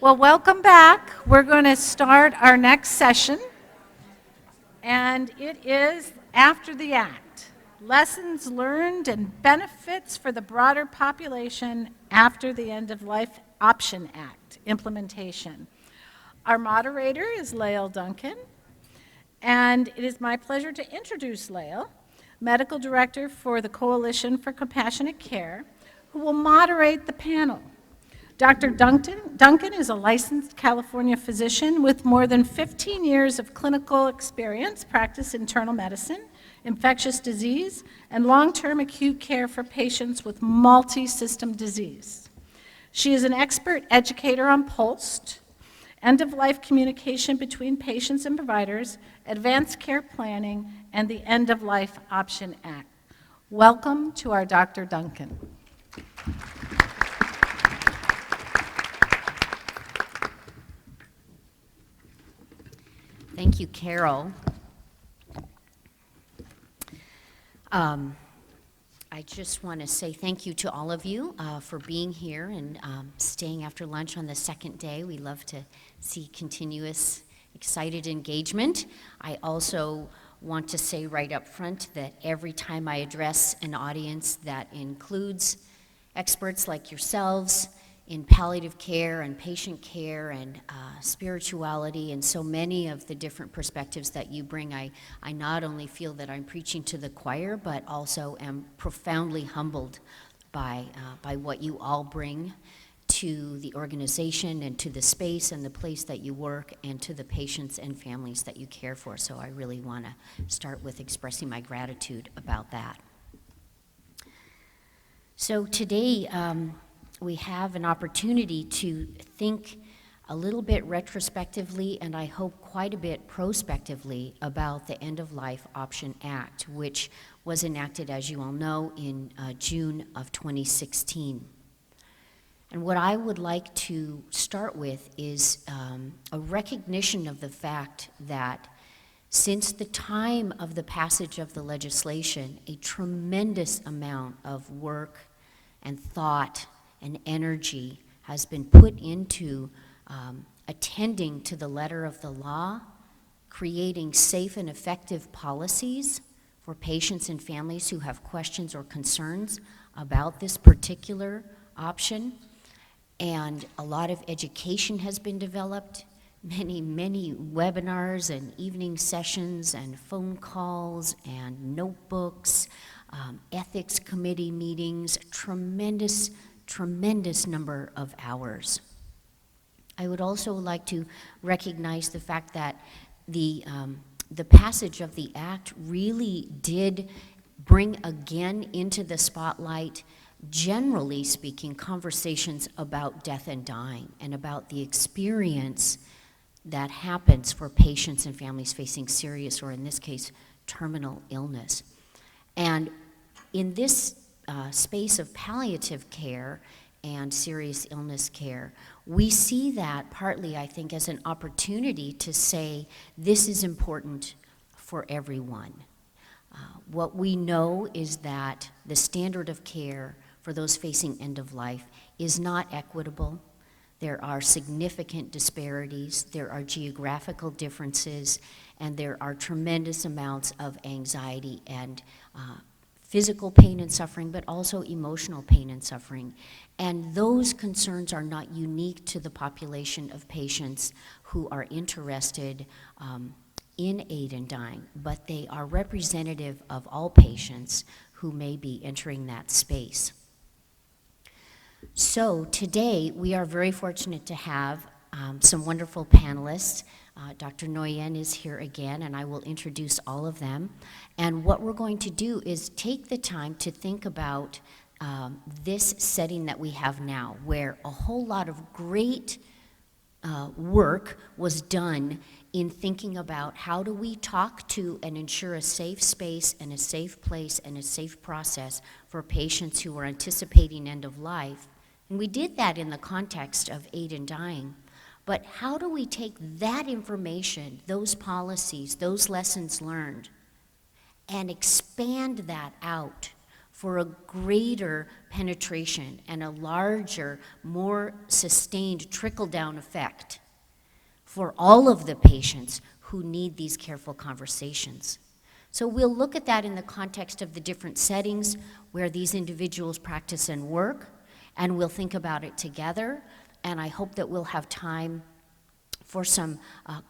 Well, welcome back. We're going to start our next session, and it is After the Act, Lessons Learned and Benefits for the Broader Population After the End of Life Option Act Implementation. Our moderator is Lael Duncan, and it is my pleasure to introduce Lael, Medical Director for the Coalition for Compassionate Care, who will moderate the panel. Dr. Duncan is a licensed California physician with more than 15 years of clinical experience, practice internal medicine, infectious disease, and long-term acute care for patients with multi-system disease. She is an expert educator on POLST, end-of-life communication between patients and providers, advanced care planning, and the End-of-Life Option Act. Welcome to our Dr. Duncan. Thank you, Carol. I just want to say thank you to all of you for being here and staying after lunch on the second day. We love to see continuous, excited engagement. I also want to say right up front that every time I address an audience that includes experts like yourselves in palliative care and patient care and spirituality and so many of the different perspectives that you bring, I not only feel that I'm preaching to the choir, but also am profoundly humbled by what you all bring to the organization and to the space and the place that you work and to the patients and families that you care for. So I really want to start with expressing my gratitude about that. So today, we have an opportunity to think a little bit retrospectively and I hope quite a bit prospectively about the End-of-Life Option Act, which was enacted, as you all know, in June of 2016. And what I would like to start with is a recognition of the fact that since the time of the passage of the legislation, a tremendous amount of work and thought and energy has been put into attending to the letter of the law, creating safe and effective policies for patients and families who have questions or concerns about this particular option. And a lot of education has been developed, many webinars and evening sessions and phone calls and notebooks, ethics committee meetings, tremendous number of hours. I would also like to recognize the fact that the passage of the act really did bring again into the spotlight, generally speaking, conversations about death and dying and about the experience that happens for patients and families facing serious, or in this case, terminal illness. And in this space of palliative care and serious illness care, we see that partly, I think, as an opportunity to say this is important for everyone. What we know is that the standard of care for those facing end of life is not equitable. There are significant disparities, there are geographical differences, and there are tremendous amounts of anxiety and physical pain and suffering, but also emotional pain and suffering. And those concerns are not unique to the population of patients who are interested in aid in dying, but they are representative of all patients who may be entering that space. So today, we are very fortunate to have some wonderful panelists. Dr. Nguyen is here again, and I will introduce all of them. And what we're going to do is take the time to think about this setting that we have now, where a whole lot of great work was done in thinking about how do we talk to and ensure a safe space and a safe place and a safe process for patients who are anticipating end of life. And we did that in the context of aid in dying. But how do we take that information, those policies, those lessons learned, and expand that out for a greater penetration and a larger, more sustained trickle-down effect for all of the patients who need these careful conversations. So we'll look at that in the context of the different settings where these individuals practice and work, and we'll think about it together, and I hope that we'll have time for some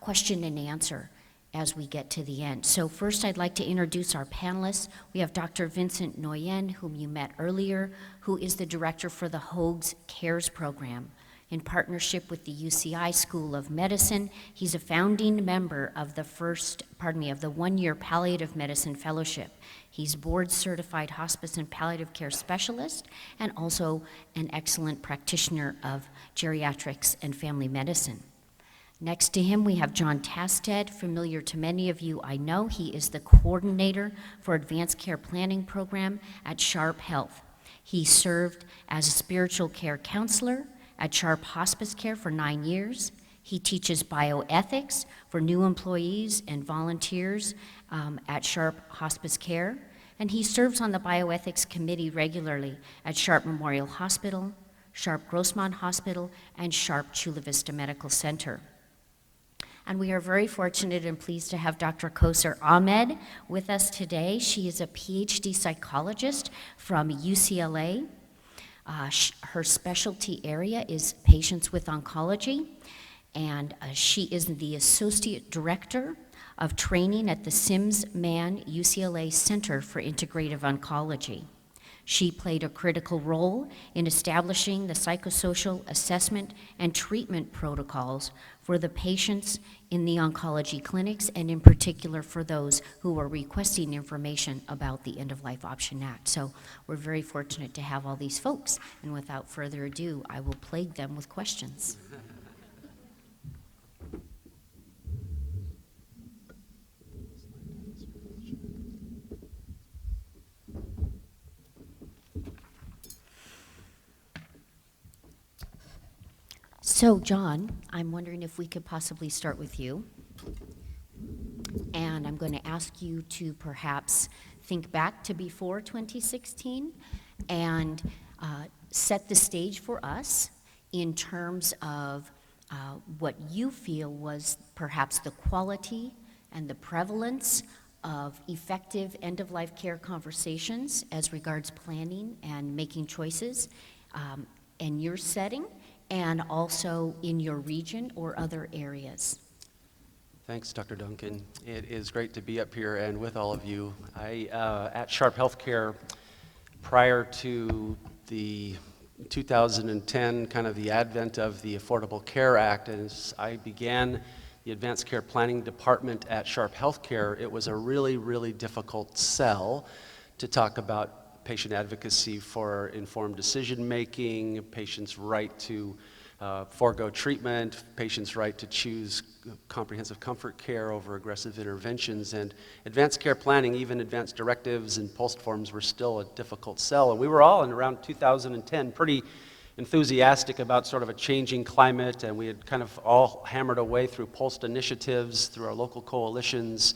question and answer as we get to the end. So first I'd like to introduce our panelists. We have Dr. Vincent Nguyen, whom you met earlier, who is the director for the Hoag's CARES program. In partnership with the UCI School of Medicine, he's a founding member of the one-year palliative medicine fellowship. He's board certified hospice and palliative care specialist and also an excellent practitioner of geriatrics and family medicine. Next to him, we have John Tasted, familiar to many of you, I know. He is the coordinator for Advanced Care Planning Program at Sharp Health. He served as a spiritual care counselor at Sharp Hospice Care for 9 years. He teaches bioethics for new employees and volunteers at Sharp Hospice Care. And he serves on the bioethics committee regularly at Sharp Memorial Hospital, Sharp Grossmont Hospital, and Sharp Chula Vista Medical Center. And we are very fortunate and pleased to have Dr. Kausar Ahmed with us today. She is a PhD psychologist from UCLA. Her specialty area is patients with oncology, and she is the Associate Director of Training at the Sims-Mann UCLA Center for Integrative Oncology. She played a critical role in establishing the psychosocial assessment and treatment protocols for the patients in the oncology clinics, and in particular for those who are requesting information about the End-of-Life Option Act. So we're very fortunate to have all these folks, and without further ado, I will plague them with questions. So, John, I'm wondering if we could possibly start with you. And I'm going to ask you to perhaps think back to before 2016 and set the stage for us in terms of what you feel was perhaps the quality and the prevalence of effective end-of-life care conversations as regards planning and making choices in your setting, and also in your region or other areas. Thanks, Dr. Duncan. It is great to be up here and with all of you. At Sharp Healthcare, prior to the 2010, kind of the advent of the Affordable Care Act, as I began the Advanced Care Planning Department at Sharp Healthcare, it was a really, really difficult sell to talk about patient advocacy for informed decision-making, patients' right to forego treatment, patients' right to choose comprehensive comfort care over aggressive interventions. And advanced care planning, even advanced directives and post forms, were still a difficult sell. And we were all in around 2010 pretty enthusiastic about sort of a changing climate, and we had kind of all hammered away through post initiatives, through our local coalitions.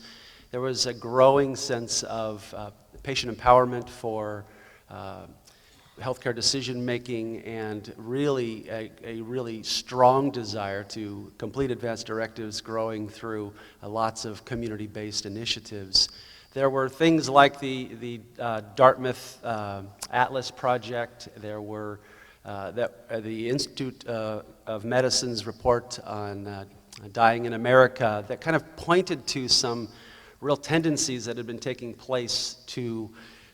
There was a growing sense of patient empowerment for healthcare decision-making, and really a really strong desire to complete advanced directives growing through lots of community-based initiatives. There were things like the Dartmouth Atlas Project. There were the Institute of Medicine's report on dying in America that kind of pointed to some real tendencies that had been taking place to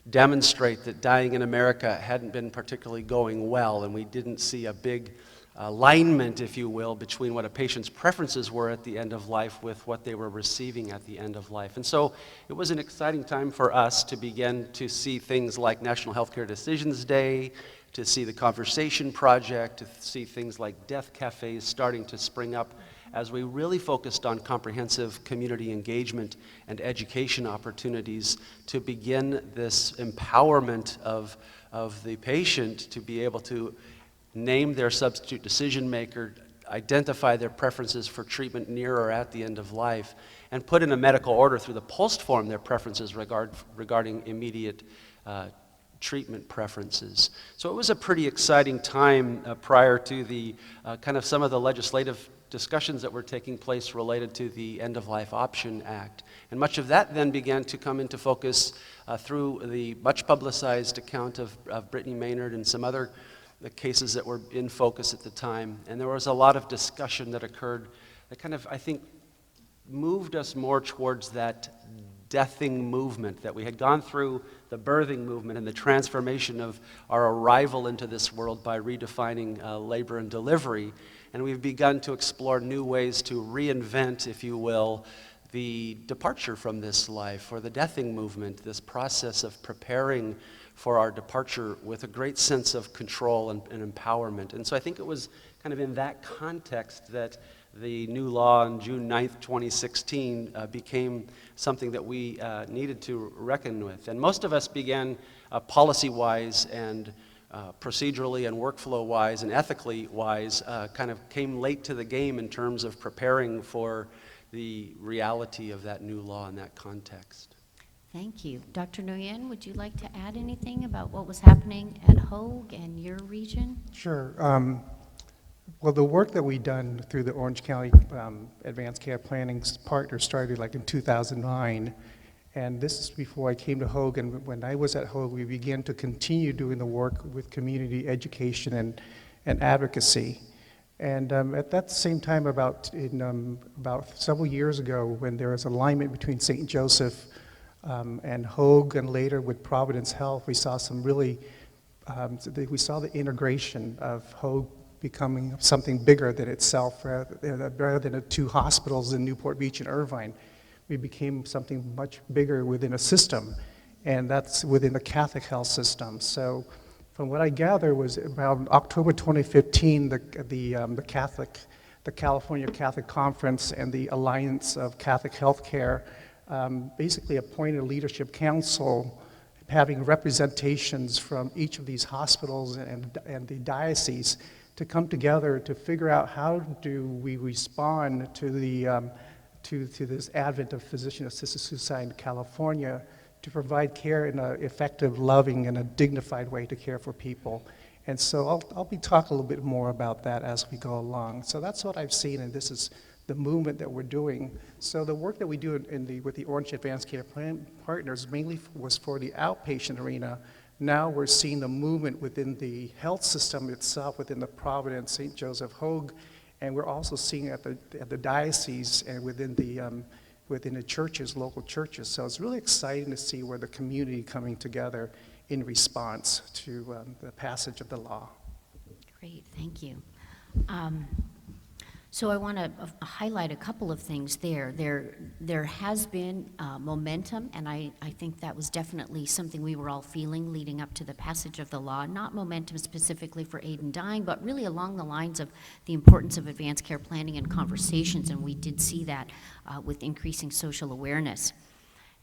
demonstrate that dying in America hadn't been particularly going well, and we didn't see a big alignment, if you will, between what a patient's preferences were at the end of life with what they were receiving at the end of life. And so it was an exciting time for us to begin to see things like National Healthcare Decisions Day, to see the Conversation Project, to see things like death cafes starting to spring up as we really focused on comprehensive community engagement and education opportunities to begin this empowerment of the patient to be able to name their substitute decision maker, identify their preferences for treatment near or at the end of life, and put in a medical order through the post form their preferences regarding immediate treatment preferences. So it was a pretty exciting time prior to the kind of some of the legislative discussions that were taking place related to the End-of-Life Option Act. And much of that then began to come into focus through the much publicized account of Brittany Maynard and some other cases that were in focus at the time. And there was a lot of discussion that occurred that kind of, I think, moved us more towards that deathing movement, that we had gone through the birthing movement and the transformation of our arrival into this world by redefining labor and delivery. And we've begun to explore new ways to reinvent, if you will, the departure from this life, or the deathing movement, this process of preparing for our departure with a great sense of control and empowerment. And so I think it was kind of in that context that the new law on June 9th, 2016 became something that we needed to reckon with. And most of us began policy-wise and procedurally and workflow-wise and ethically-wise, kind of came late to the game in terms of preparing for the reality of that new law in that context. Thank you. Dr. Nguyen, would you like to add anything about what was happening at Hoag and your region? Sure. Well, the work that we've done through the Orange County Advanced Care Planning Partner started like in 2009. And this is before I came to Hoag. And when I was at Hoag, we began to continue doing the work with community education and advocacy. And at that same time, about several years ago, when there was alignment between St. Joseph and Hoag, and later with Providence Health, we saw some really, we saw the integration of Hoag becoming something bigger than itself, rather than the two hospitals in Newport Beach and Irvine. We became something much bigger within a system, and that's within the Catholic health system. So from what I gather was around October 2015, the California Catholic Conference and the Alliance of Catholic Healthcare basically appointed a leadership council having representations from each of these hospitals and the diocese to come together to figure out how do we respond to the to this advent of physician-assisted suicide in California, to provide care in an effective, loving, and a dignified way to care for people. And so I'll be talking a little bit more about that as we go along. So that's what I've seen, and this is the movement that we're doing. So the work that we do with the Orange Advanced Care Plan Partners mainly was for the outpatient arena. Now we're seeing the movement within the health system itself, within the Providence, St. Joseph, Hoag, and we're also seeing at the diocese and within the churches, local churches. So it's really exciting to see where the community coming together in response to the passage of the law. Great, thank you. So I want to highlight a couple of things there. There has been momentum, and I think that was definitely something we were all feeling leading up to the passage of the law. Not momentum specifically for aid in dying, but really along the lines of the importance of advanced care planning and conversations, and we did see that with increasing social awareness.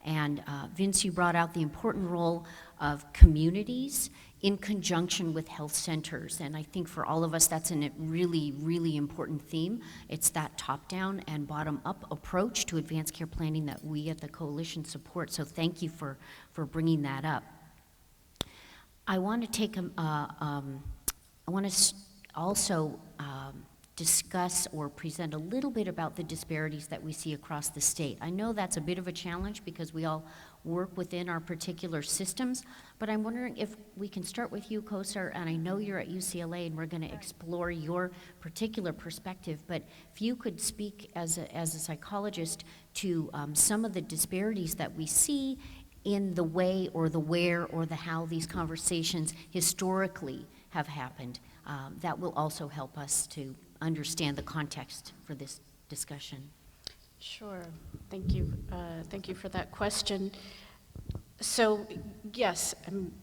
And Vince, you brought out the important role of communities in conjunction with health centers. And I think for all of us, that's a really, really important theme. It's that top-down and bottom-up approach to advanced care planning that we at the Coalition support. So thank you for bringing that up. I want to take also discuss or present a little bit about the disparities that we see across the state. I know that's a bit of a challenge because we all work within our particular systems, but I'm wondering if we can start with you, Kosar, and I know you're at UCLA and we're going to explore your particular perspective, but if you could speak as a psychologist to some of the disparities that we see in the way or the where or the how these conversations historically have happened. That will also help us to understand the context for this discussion. Sure. Thank you. Thank you for that question. So, yes,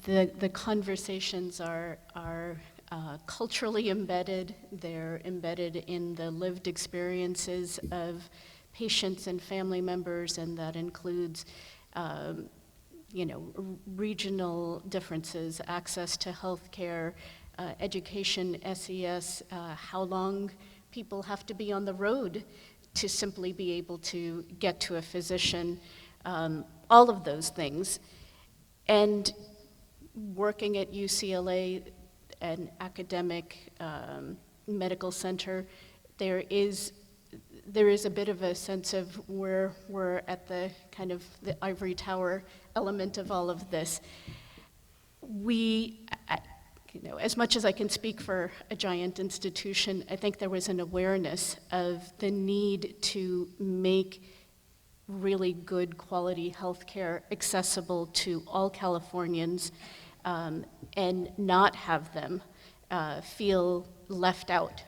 the conversations are culturally embedded. They're embedded in the lived experiences of patients and family members, and that includes regional differences, access to health care, education, SES, how long people have to be on the road to simply be able to get to a physician, all of those things. And working at UCLA, an academic medical center, there is a bit of a sense of where we're at the kind of the ivory tower element of all of this. As much as I can speak for a giant institution, I think there was an awareness of the need to make really good quality healthcare accessible to all Californians, and not have them feel left out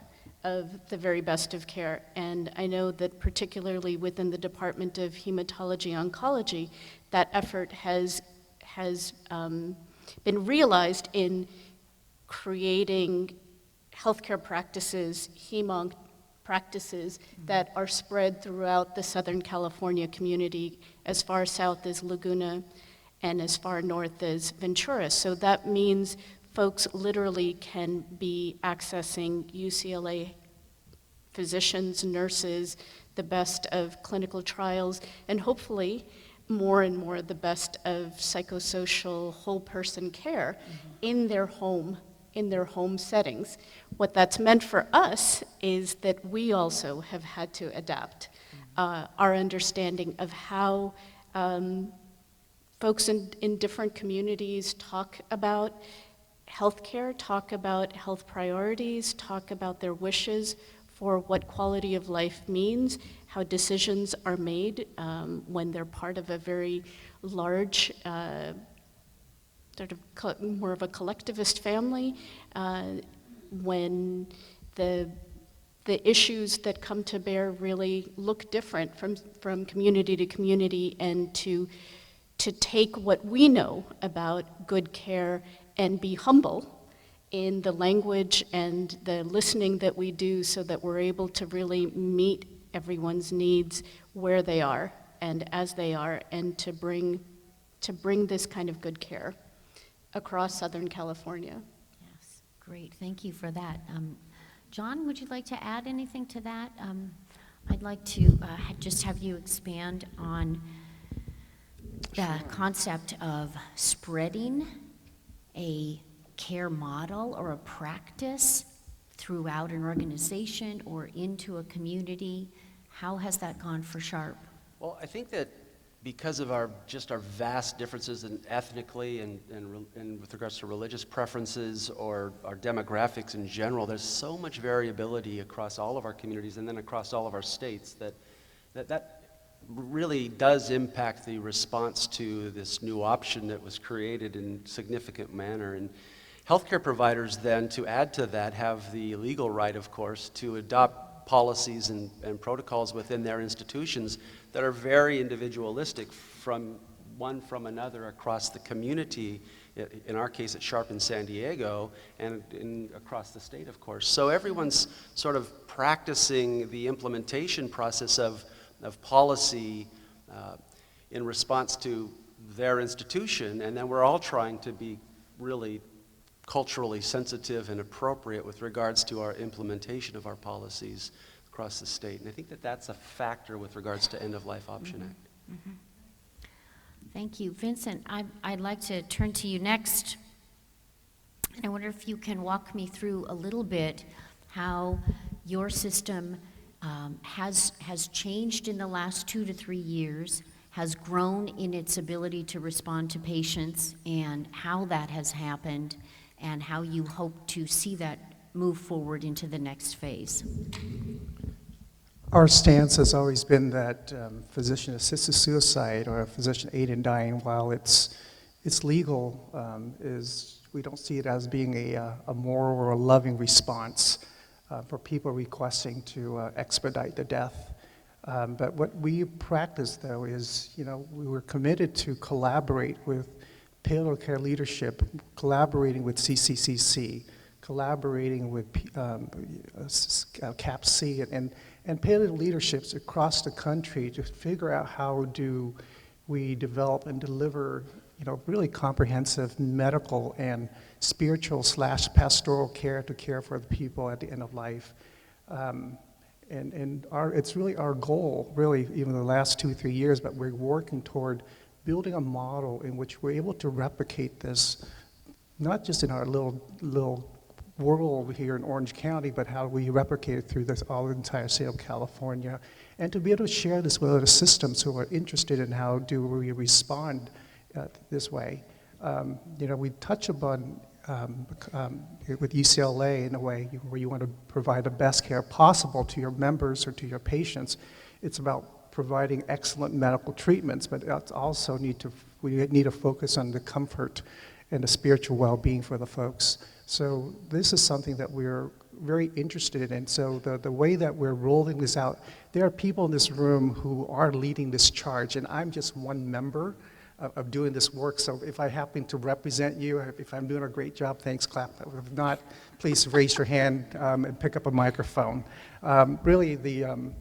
of the very best of care. And I know that particularly within the Department of Hematology Oncology, that effort has been realized in creating healthcare practices, hem-onc practices that are spread throughout the Southern California community, as far south as Laguna and as far north as Ventura. So that means folks literally can be accessing UCLA physicians, nurses, the best of clinical trials, and hopefully more and more the best of psychosocial whole person care in their home settings. What that's meant for us is that we also have had to adapt our understanding of how folks in different communities talk about healthcare, talk about health priorities, talk about their wishes for what quality of life means, how decisions are made when they're part of a very large more of a collectivist family, when the issues that come to bear really look different from community to community, and to take what we know about good care and be humble in the language and the listening that we do, so that we're able to really meet everyone's needs where they are and as they are, and to bring this kind of good care across Southern California. Yes, great, thank you for that. John, would you like to add anything to that? I'd like to just have you expand on the concept of spreading a care model or a practice throughout an organization or into a community. How has that gone for Sharp? Well, I think that because of our vast differences ethnically and with regards to religious preferences or our demographics in general, there's so much variability across all of our communities and then across all of our states that really does impact the response to this new option that was created in significant manner. And healthcare providers then, to add to that, have the legal right, of course, to adopt policies and protocols within their institutions that are very individualistic from another across the community, in our case at Sharp in San Diego, and across the state, of course. So everyone's sort of practicing the implementation process of policy in response to their institution, and then we're all trying to be really culturally sensitive and appropriate with regards to our implementation of our policies across the state. And I think that that's a factor with regards to End-of-Life Option Act. Mm-hmm. Thank you. Vincent, I'd like to turn to you next. And I wonder if you can walk me through a little bit how your system has changed in the last 2 to 3 years, has grown in its ability to respond to patients, and how that has happened, and how you hope to see that move forward into the next phase. Our stance has always been that physician-assisted suicide or physician aid in dying, while it's legal, we don't see it as being a moral or a loving response for people requesting to expedite the death. But what we practice, though, is, we were committed to collaborate with palliative care leadership, collaborating with CCCC, collaborating with CAPC, and palliative leaderships across the country to figure out how do we develop and deliver, really comprehensive medical and spiritual / pastoral care to care for the people at the end of life. It's really our goal, really, even the last 2-3 years, but we're working toward building a model in which we're able to replicate this not just in our little world here in Orange County, but how we replicate it through all the entire state of California, and to be able to share this with other systems who are interested in how do we respond this way. We touch upon with UCLA in a way where you want to provide the best care possible to your members or to your patients. It's about providing excellent medical treatments, but it's also we need to focus on the comfort and the spiritual well-being for the folks. So this is something that we're very interested in. So the way that we're rolling this out, there are people in this room who are leading this charge, and I'm just one member of doing this work. So if I happen to represent you, if I'm doing a great job, thanks, clap. If not, please raise your hand and pick up a microphone. Really, the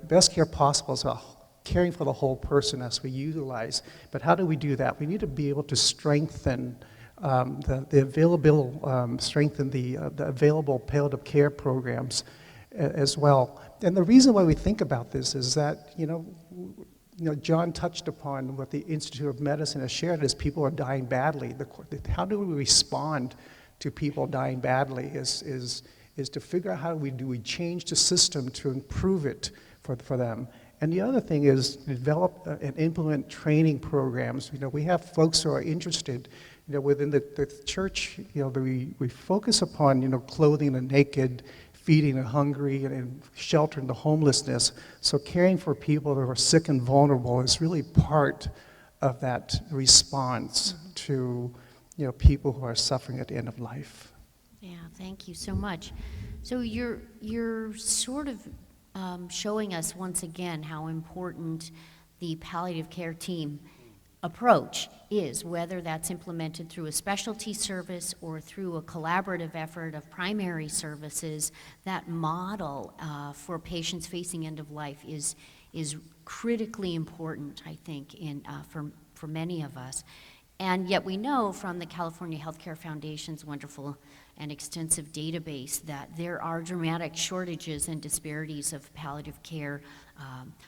best care possible is about caring for the whole person as we utilize. But how do we do that? We need to be able to strengthen the available palliative care programs as well. And the reason why we think about this is that, John touched upon what the Institute of Medicine has shared is people are dying badly. How do we respond to people dying badly is to figure out how do we change the system to improve it for them. And the other thing is develop and implement training programs. We have folks who are interested. Within the church, we focus upon, clothing the naked, feeding the hungry, and sheltering the homelessness. So caring for people that are sick and vulnerable is really part of that response to, people who are suffering at the end of life. Yeah, thank you so much. So you're sort of showing us once again how important the palliative care team approach is, whether that's implemented through a specialty service or through a collaborative effort of primary services. That model for patients facing end of life is critically important, I think, for many of us. And yet we know from the California Healthcare Foundation's wonderful and extensive database that there are dramatic shortages and disparities of palliative care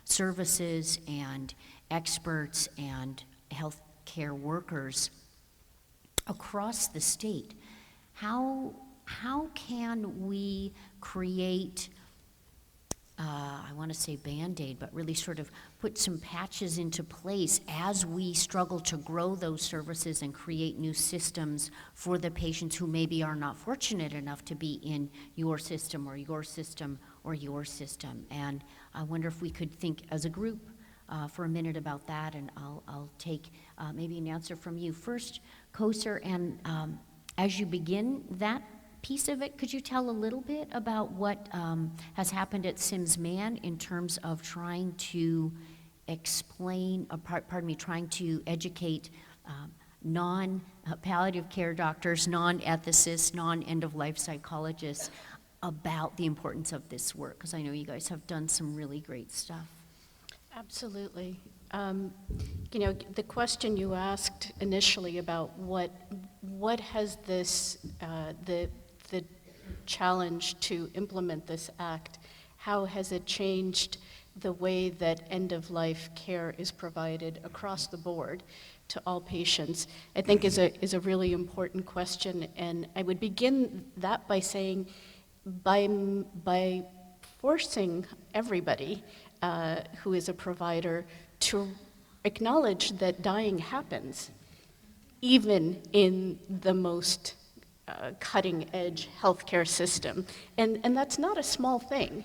services and experts and healthcare workers across the state. How can we create, I want to say Band-Aid, but really sort of put some patches into place as we struggle to grow those services and create new systems for the patients who maybe are not fortunate enough to be in your system or your system or your system? And I wonder if we could think as a group for a minute about that, and I'll take maybe an answer from you first, Koser. And as you begin that piece of it, could you tell a little bit about what has happened at Sims-Man in terms of trying to explain, trying to educate non-palliative care doctors, non-ethicists, non-end-of-life psychologists about the importance of this work? Because I know you guys have done some really great stuff. Absolutely. The question you asked initially about what has this, the challenge to implement this act, how has it changed the way that end-of-life care is provided across the board to all patients, I think is a really important question. And I would begin that by saying, by forcing everybody who is a provider to acknowledge that dying happens, even in the most cutting-edge healthcare system. And that's not a small thing.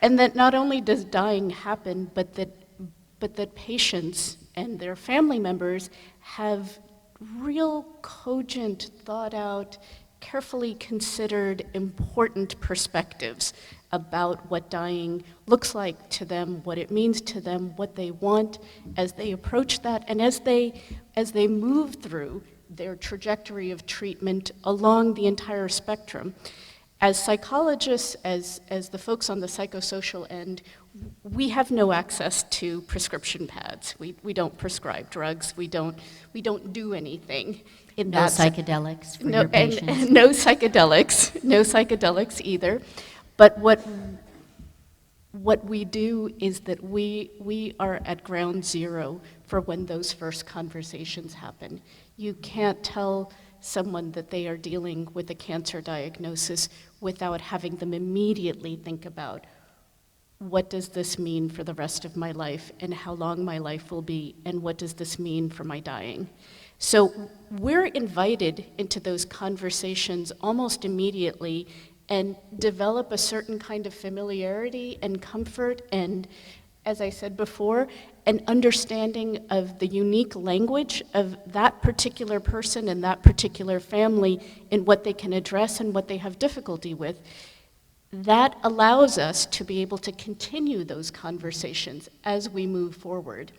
And that not only does dying happen, but that patients and their family members have real cogent, thought-out, carefully considered, important perspectives about what dying looks like to them, what it means to them, what they want as they approach that, and as they move through their trajectory of treatment along the entire spectrum. As psychologists, as the folks on the psychosocial end, we have no access to prescription pads. We don't prescribe drugs. We don't do anything in no that. Psychedelics for your patients. And no psychedelics either. But what we do is that we are at ground zero for when those first conversations happen. You can't tell someone that they are dealing with a cancer diagnosis without having them immediately think about, what does this mean for the rest of my life, and how long my life will be, and what does this mean for my dying? So we're invited into those conversations almost immediately and develop a certain kind of familiarity and comfort and, as I said before, an understanding of the unique language of that particular person and that particular family in what they can address and what they have difficulty with. That allows us to be able to continue those conversations as we move forward.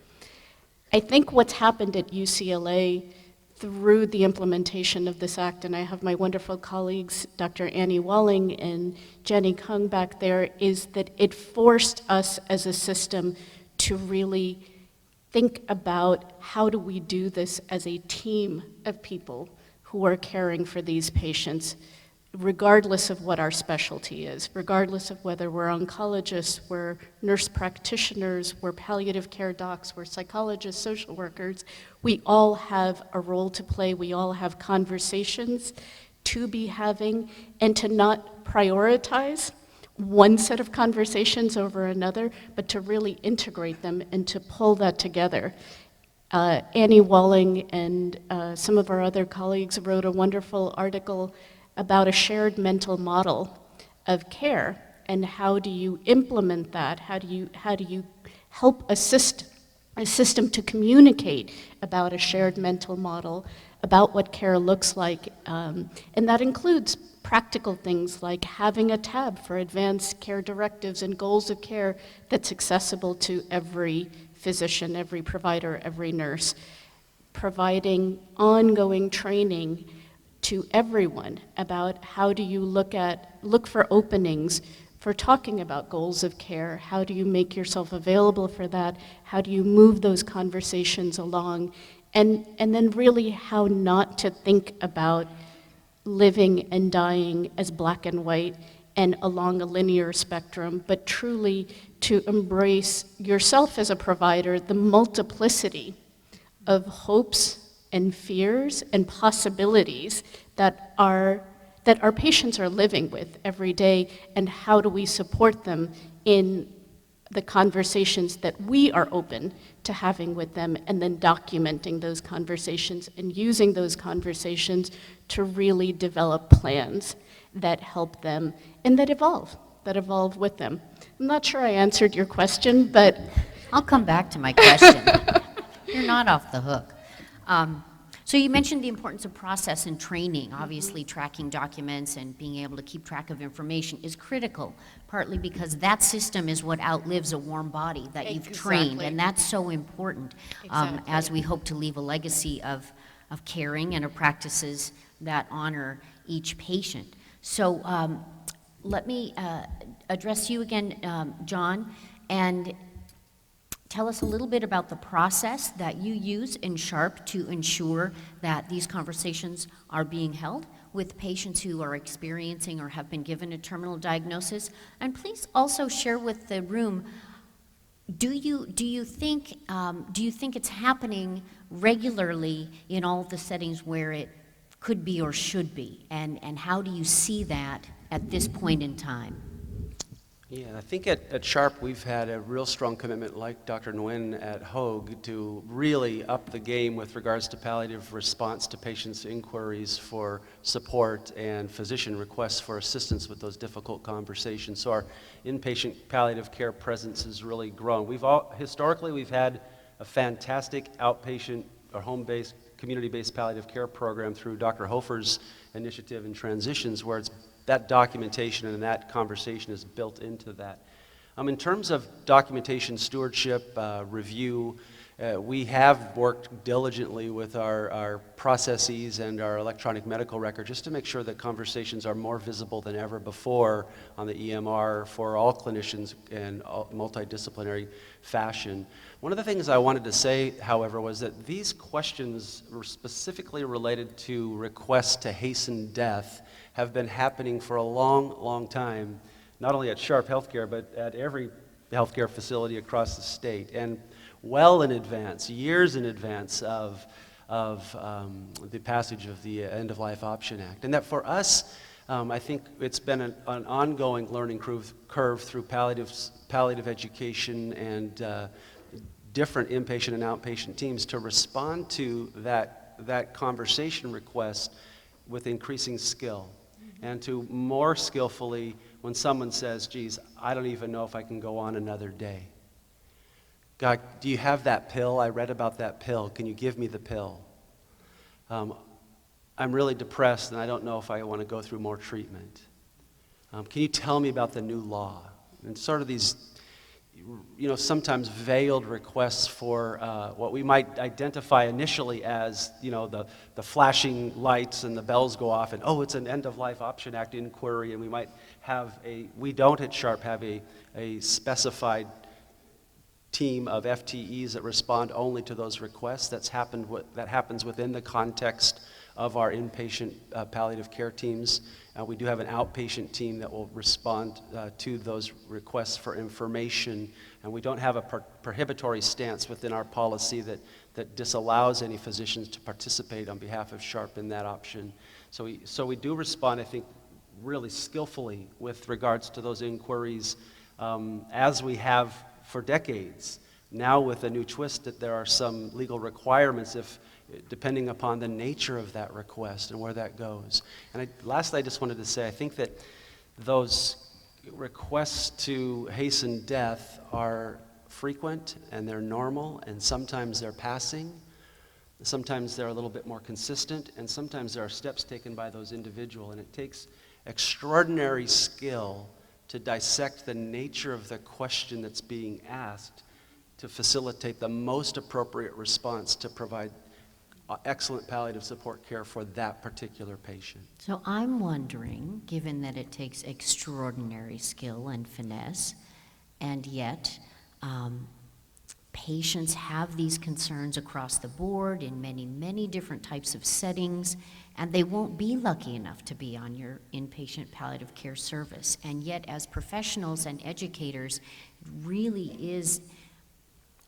I think what's happened at UCLA through the implementation of this act, and I have my wonderful colleagues, Dr. Annie Walling and Jenny Kung back there, is that it forced us as a system to really think about how do we do this as a team of people who are caring for these patients, regardless of what our specialty is, regardless of whether we're oncologists, we're nurse practitioners, we're palliative care docs, we're psychologists, social workers. We all have a role to play. We all have conversations to be having, and to not prioritize one set of conversations over another, but to really integrate them and to pull that together. Annie Walling and some of our other colleagues wrote a wonderful article about a shared mental model of care, and how do you implement that? How do you help a system to communicate about a shared mental model, about what care looks like, and that includes practical things like having a tab for advanced care directives and goals of care that's accessible to every physician, every provider, every nurse, providing ongoing training to everyone about how do you look for openings for talking about goals of care, how do you make yourself available for that, how do you move those conversations along, and then really how not to think about living and dying as black and white and along a linear spectrum, but truly to embrace yourself as a provider, the multiplicity of hopes and fears and possibilities that our patients are living with every day, and how do we support them in the conversations that we are open to having with them, and then documenting those conversations and using those conversations to really develop plans that help them and that evolve with them. I'm not sure I answered your question, but I'll come back to my question. You're not off the hook. So you mentioned the importance of process and training. Obviously, tracking documents and being able to keep track of information is critical, partly because that system is what outlives a warm body that you've trained, Exactly. and that's so important as we hope to leave a legacy of caring and of practices that honor each patient. So let me address you again, John, and tell us a little bit about the process that you use in SHARP to ensure that these conversations are being held with patients who are experiencing or have been given a terminal diagnosis. And please also share with the room, do you think it's happening regularly in all the settings where it could be or should be? And how do you see that at this point in time? Yeah, I think at SHARP we've had a real strong commitment, like Dr. Nguyen at Hoag, to really up the game with regards to palliative response to patients' inquiries for support and physician requests for assistance with those difficult conversations. So our inpatient palliative care presence has really grown. Historically we've had a fantastic outpatient or home-based, community-based palliative care program through Dr. Hofer's initiative in Transitions, where it's that documentation and that conversation is built into that. In terms of documentation, stewardship, review, we have worked diligently with our processes and our electronic medical record just to make sure that conversations are more visible than ever before on the EMR for all clinicians in multidisciplinary fashion. One of the things I wanted to say, however, was that these questions were specifically related to requests to hasten death have been happening for a long, long time, not only at Sharp Healthcare, but at every the healthcare facility across the state, and well in advance, years in advance of the passage of the End-of-Life Option Act. And that for us, I think it's been an ongoing learning curve through palliative education and different inpatient and outpatient teams to respond to that conversation request with increasing skill, and to more skillfully when someone says, geez, I don't even know if I can go on another day. God, do you have that pill? I read about that pill. Can you give me the pill? I'm really depressed and I don't know if I want to go through more treatment. Can you tell me about the new law? And sort of these, sometimes veiled requests for what we might identify initially as, the flashing lights and the bells go off and, oh, it's an End-of-Life Option Act inquiry, and we might have we don't at Sharp have a specified team of FTEs that respond only to those requests. That happens within the context of our inpatient palliative care teams. We do have an outpatient team that will respond to those requests for information, and we don't have a prohibitory stance within our policy that disallows any physicians to participate on behalf of Sharp in that option. So we do respond, I think, really skillfully with regards to those inquiries, as we have for decades. Now with a new twist that there are some legal requirements depending upon the nature of that request and where that goes. And lastly, I just wanted to say, I think that those requests to hasten death are frequent and they're normal, and sometimes they're passing, sometimes they're a little bit more consistent, and sometimes there are steps taken by those individuals, and it takes extraordinary skill to dissect the nature of the question that's being asked to facilitate the most appropriate response to provide excellent palliative support care for that particular patient. So I'm wondering, given that it takes extraordinary skill and finesse, and yet patients have these concerns across the board in many, many different types of settings, and they won't be lucky enough to be on your inpatient palliative care service. And yet, as professionals and educators, it really is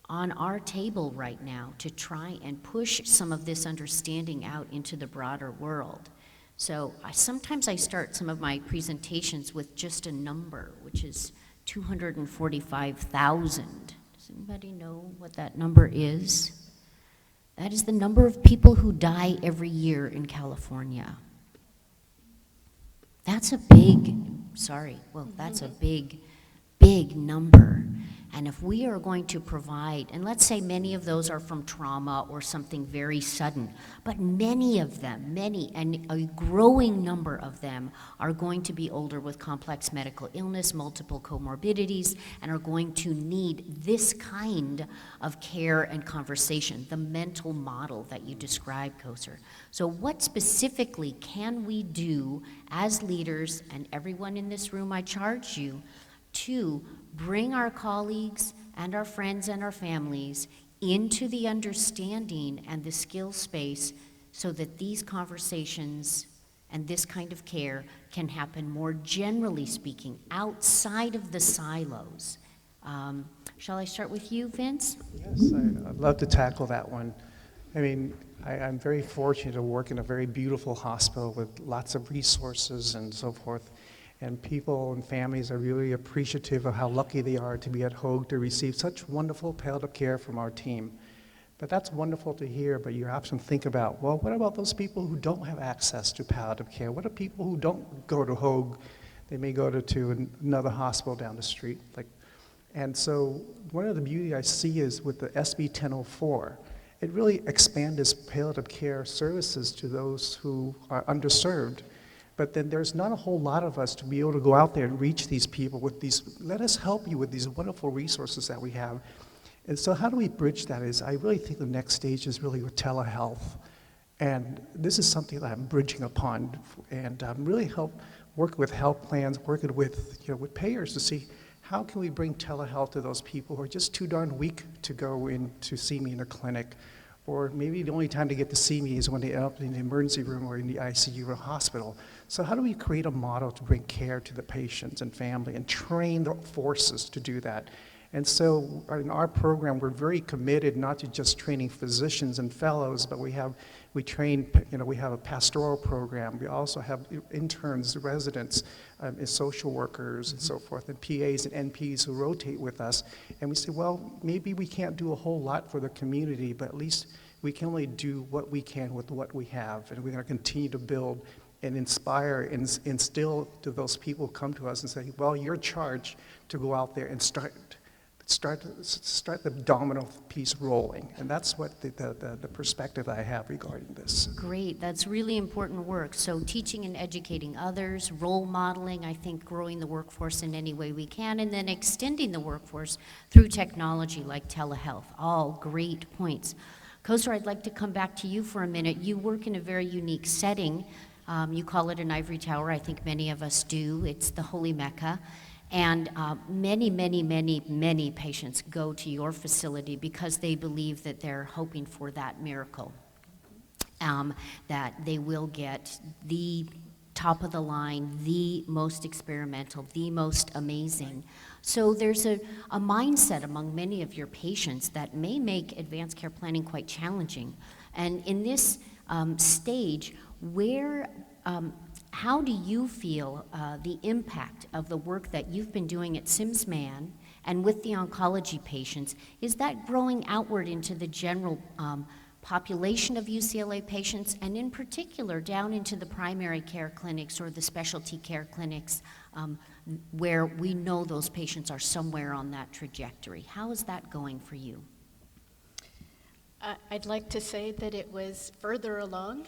on our table right now to try and push some of this understanding out into the broader world. So sometimes I start some of my presentations with just a number, which is 245,000. Does anybody know what that number is? That is the number of people who die every year in California. That's a that's a big, big number. And if we are going to provide, and let's say many of those are from trauma or something very sudden, but many of them, and a growing number of them are going to be older with complex medical illness, multiple comorbidities, and are going to need this kind of care and conversation, the mental model that you described, Koser. So what specifically can we do as leaders, and everyone in this room, I charge you, to bring our colleagues and our friends and our families into the understanding and the skill space so that these conversations and this kind of care can happen more generally speaking outside of the silos. Shall I start with you, Vince? Yes, I'd love to tackle that one. I mean, I'm very fortunate to work in a very beautiful hospital with lots of resources and so forth. And people and families are really appreciative of how lucky they are to be at Hoag to receive such wonderful palliative care from our team. But that's wonderful to hear, but you often think about, well, what about those people who don't have access to palliative care? What are people who don't go to Hoag? They may go to another hospital down the street. And so one of the beauty I see is with the SB 1004, it really expands palliative care services to those who are underserved. But then there's not a whole lot of us to be able to go out there and reach these people with these, let us help you with these wonderful resources that we have. And so how do we bridge that is, I really think the next stage is really with telehealth. And this is something that I'm bridging upon, and really work with health plans, working with payers to see how can we bring telehealth to those people who are just too darn weak to go in to see me in a clinic, or maybe the only time to get to see me is when they end up in the emergency room or in the ICU or hospital. So how do we create a model to bring care to the patients and family and train the forces to do that? And so in our program, we're very committed not to just training physicians and fellows, but we have a pastoral program. We also have interns, residents, and social workers and so forth, and PAs and NPs who rotate with us. And we say, well, maybe we can't do a whole lot for the community, but at least we can only do what we can with what we have. And we're going to continue to build and inspire and instill to those people who come to us and say, well, you're charged to go out there and start the domino piece rolling. And that's what the perspective I have regarding this. Great, that's really important work. So teaching and educating others, role modeling, I think growing the workforce in any way we can, and then extending the workforce through technology like telehealth. All great points. Kosar, I'd like to come back to you for a minute. You work in a very unique setting. You call it an ivory tower. I think many of us do. It's the Holy Mecca. And many patients go to your facility because they believe that they're hoping for that miracle, that they will get the top of the line, the most experimental, the most amazing. So there's a mindset among many of your patients that may make advanced care planning quite challenging. And in this stage, how do you feel the impact of the work that you've been doing at Simsman and with the oncology patients? Is that growing outward into the general population of UCLA patients, and in particular down into the primary care clinics or the specialty care clinics where we know those patients are somewhere on that trajectory? How is that going for you? I'd like to say that it was further along.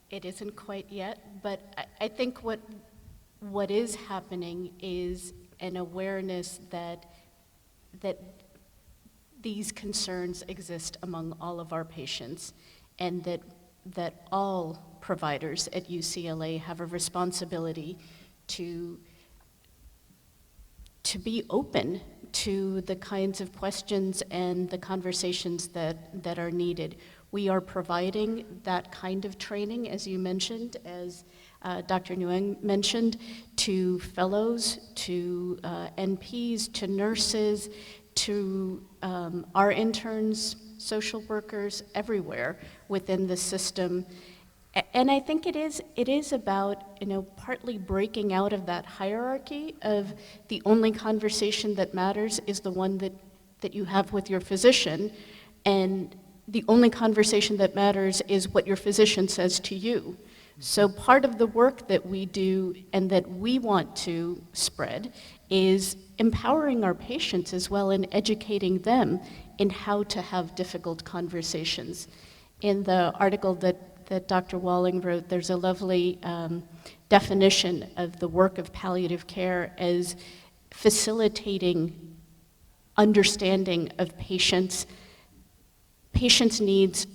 It isn't quite yet, but I think what is happening is an awareness that these concerns exist among all of our patients, and that all providers at UCLA have a responsibility to be open to the kinds of questions and the conversations that are needed. We are providing that kind of training, as you mentioned, as Dr. Nguyen mentioned, to fellows, to NPs, to nurses, to our interns, social workers, everywhere within the system. And I think it is about, partly breaking out of that hierarchy of the only conversation that matters is the one that you have with your physician, and the only conversation that matters is what your physician says to you. So part of the work that we do and that we want to spread is empowering our patients as well and educating them in how to have difficult conversations. In the article that Dr. Walling wrote, there's a lovely definition of the work of palliative care as facilitating understanding of patients' needs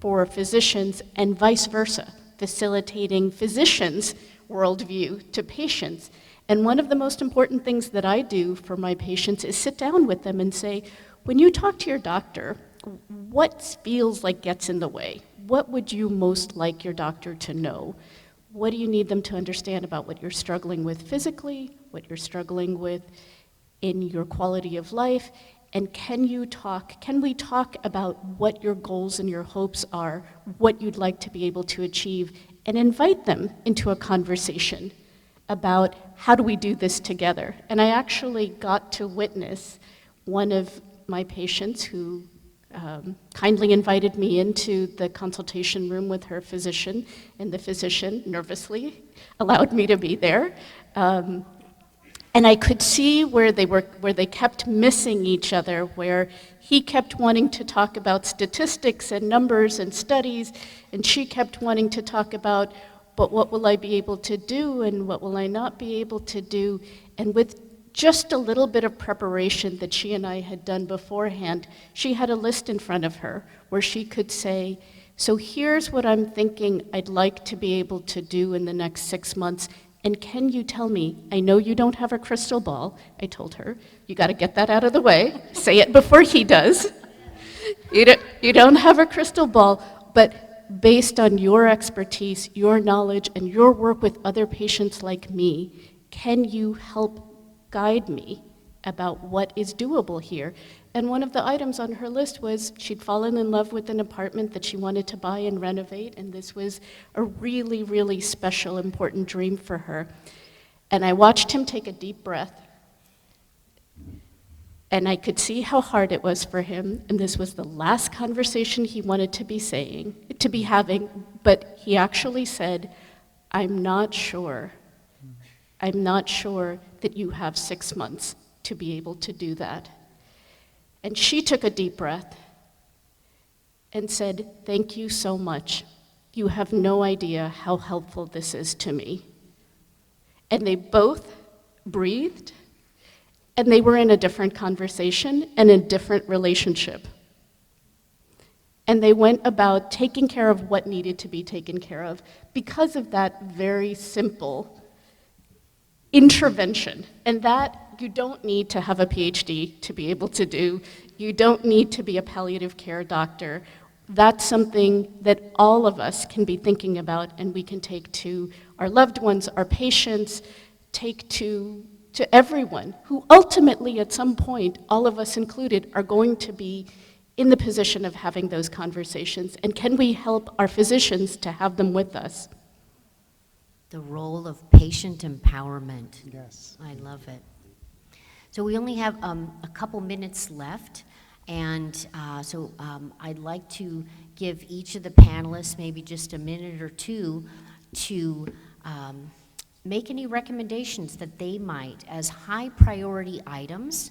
for physicians and vice versa, facilitating physicians' worldview to patients. And one of the most important things that I do for my patients is sit down with them and say, when you talk to your doctor, what feels like gets in the way? What would you most like your doctor to know? What do you need them to understand about what you're struggling with physically, what you're struggling with in your quality of life? And can we talk about what your goals and your hopes are, what you'd like to be able to achieve, and invite them into a conversation about how do we do this together? And I actually got to witness one of my patients who kindly invited me into the consultation room with her physician, and the physician nervously allowed me to be there. And I could see where they kept missing each other, where he kept wanting to talk about statistics and numbers and studies, and she kept wanting to talk about, but what will I be able to do and what will I not be able to do? And with just a little bit of preparation that she and I had done beforehand, she had a list in front of her where she could say, so here's what I'm thinking I'd like to be able to do in the next 6 months. And can you tell me, I know you don't have a crystal ball, I told her, you gotta get that out of the way, say it before he does. You don't have a crystal ball, but based on your expertise, your knowledge, and your work with other patients like me, can you help guide me about what is doable here. And one of the items on her list was she'd fallen in love with an apartment that she wanted to buy and renovate, and this was a really, really special, important dream for her. And I watched him take a deep breath, and I could see how hard it was for him, and this was the last conversation he wanted to be having, but he actually said, I'm not sure that you have 6 months to be able to do that. And she took a deep breath and said, thank you so much. You have no idea how helpful this is to me. And they both breathed, and they were in a different conversation and a different relationship. And they went about taking care of what needed to be taken care of because of that very simple intervention. And that you don't need to have a PhD to be able to do. You don't need to be a palliative care doctor. That's something that all of us can be thinking about, and we can take to our loved ones, our patients, take to everyone who ultimately at some point, all of us included, are going to be in the position of having those conversations. And can we help our physicians to have them with us? The role of patient empowerment. Yes. I love it. So we only have a couple minutes left, and so I'd like to give each of the panelists maybe just a minute or two to make any recommendations that they might, as high priority items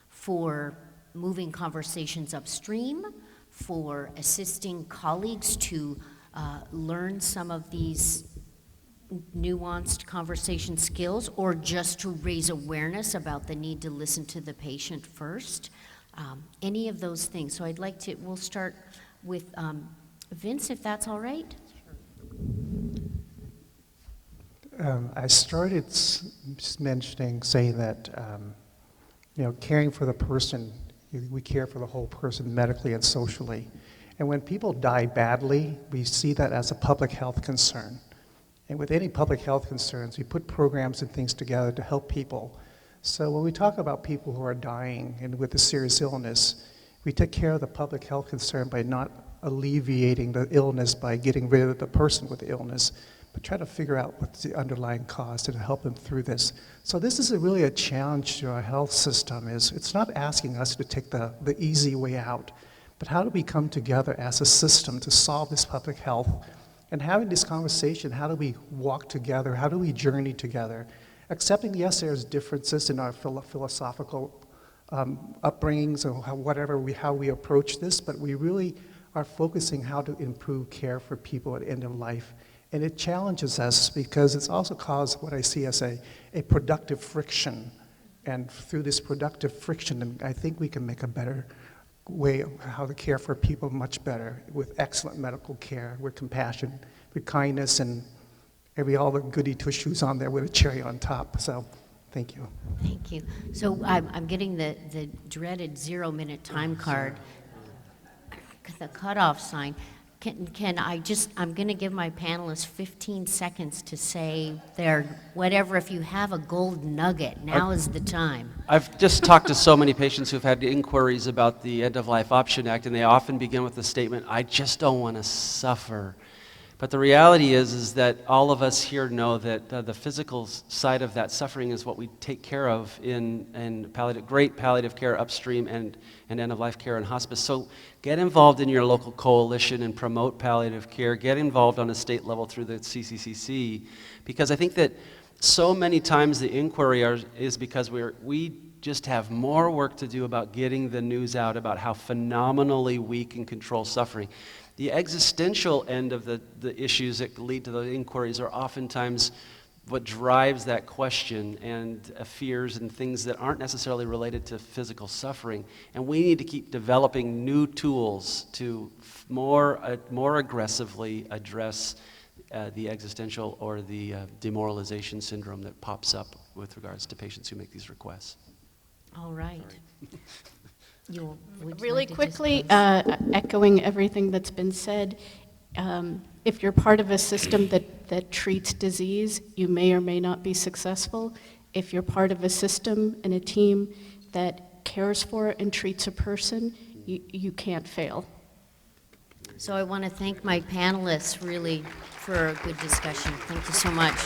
for moving conversations upstream, for assisting colleagues to learn some of these nuanced conversation skills, or just to raise awareness about the need to listen to the patient first. Any of those things. So I'd like to, we'll start with Vince, if that's all right. I started saying that, caring for the person, we care for the whole person medically and socially. And when people die badly, we see that as a public health concern. And with any public health concerns, we put programs and things together to help people. So when we talk about people who are dying and with a serious illness, we take care of the public health concern by not alleviating the illness by getting rid of the person with the illness, but try to figure out what's the underlying cause and help them through this. So this is really a challenge to our health system. It's not asking us to take the easy way out, but how do we come together as a system to solve this public health? And having this conversation, how do we walk together? How do we journey together? Accepting, yes, there's differences in our philosophical upbringings or how we approach this, but we really are focusing how to improve care for people at end of life. And it challenges us because it's also caused what I see as a productive friction. And through this productive friction, I think we can make a better way of how to care for people much better with excellent medical care, with compassion, with kindness, and all the goody two-shoes on there with a cherry on top. So thank you. Thank you. So I'm getting the dreaded 0-minute time card, the cutoff sign. I'm going to give my panelists 15 seconds to say whatever. If you have a gold nugget, now is the time. I've just talked to so many patients who've had inquiries about the End-of-Life Option Act, and they often begin with the statement, I just don't want to suffer. But the reality is that all of us here know that the physical side of that suffering is what we take care of in great palliative care upstream and end-of-life care and hospice. So get involved in your local coalition and promote palliative care. Get involved on a state level through the CCCC, because I think that so many times the inquiry is because we just have more work to do about getting the news out about how phenomenally we can control suffering. The existential end of the issues that lead to the inquiries are oftentimes what drives that question, and fears and things that aren't necessarily related to physical suffering. And we need to keep developing new tools to more aggressively address the existential or the demoralization syndrome that pops up with regards to patients who make these requests. All right. Really quickly, echoing everything that's been said, if you're part of a system that treats disease, you may or may not be successful. If you're part of a system and a team that cares for and treats a person, you can't fail. So I want to thank my panelists really for a good discussion. Thank you so much.